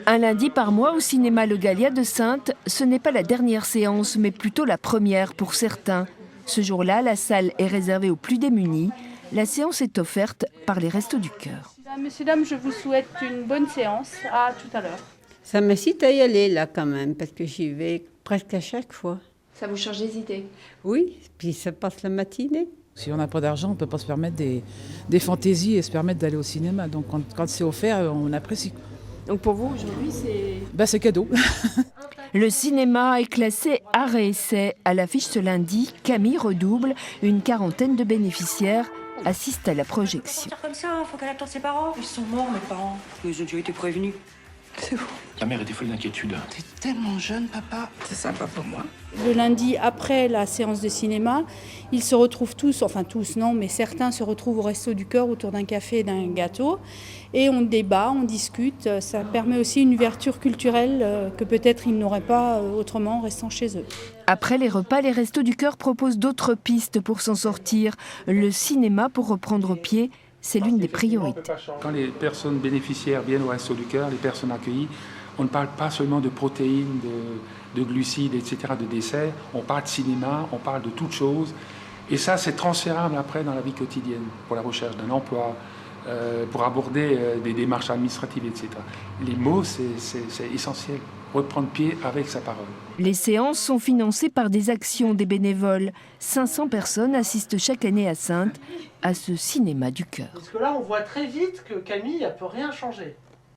Un lundi par mois au cinéma Le Gallia de Saintes, ce n'est pas la dernière séance, mais plutôt la première pour certains. Ce jour-là, la salle est réservée aux plus démunis. La séance est offerte par les Restos du Cœur. Messieurs, dames, je vous souhaite une bonne séance. À tout à l'heure. Ça m'incite à y aller là quand même, parce que j'y vais presque à chaque fois. Ça vous change des idées? Oui, puis ça passe la matinée. Si on n'a pas d'argent, on ne peut pas se permettre des fantaisies et se permettre d'aller au cinéma. Donc quand c'est offert, on apprécie. Donc pour vous, aujourd'hui, C'est cadeau. Le cinéma est classé art et essai. À l'affiche ce lundi, Camille redouble. Une quarantaine de bénéficiaires assistent à la projection. Comme ça, faut qu'elle attende ses parents. Ils sont morts, mes parents. Ils ont déjà été prévenus. C'est vous. Ta mère était folle d'inquiétude. T'es tellement jeune, papa. C'est sympa pour moi. Le lundi, après la séance de cinéma, ils se retrouvent tous, enfin tous non, mais certains se retrouvent au Resto du Cœur autour d'un café et d'un gâteau. Et on débat, on discute. Ça permet aussi une ouverture culturelle que peut-être ils n'auraient pas autrement en restant chez eux. Après les repas, les Restos du Cœur proposent d'autres pistes pour s'en sortir. Le cinéma pour reprendre pied, c'est l'une des priorités. Quand les personnes bénéficiaires viennent au Resto du Cœur, les personnes accueillies, on ne parle pas seulement de protéines, de glucides, etc., de desserts. On parle de cinéma, on parle de toutes choses. Et ça, c'est transférable après dans la vie quotidienne, pour la recherche d'un emploi, pour aborder des démarches administratives, etc. Les mots, c'est essentiel. Reprendre pied avec sa parole. Les séances sont financées par des actions des bénévoles. 500 personnes assistent chaque année à Saintes à ce cinéma du cœur. Parce que là, on voit très vite que Camille, elle peut rien changer.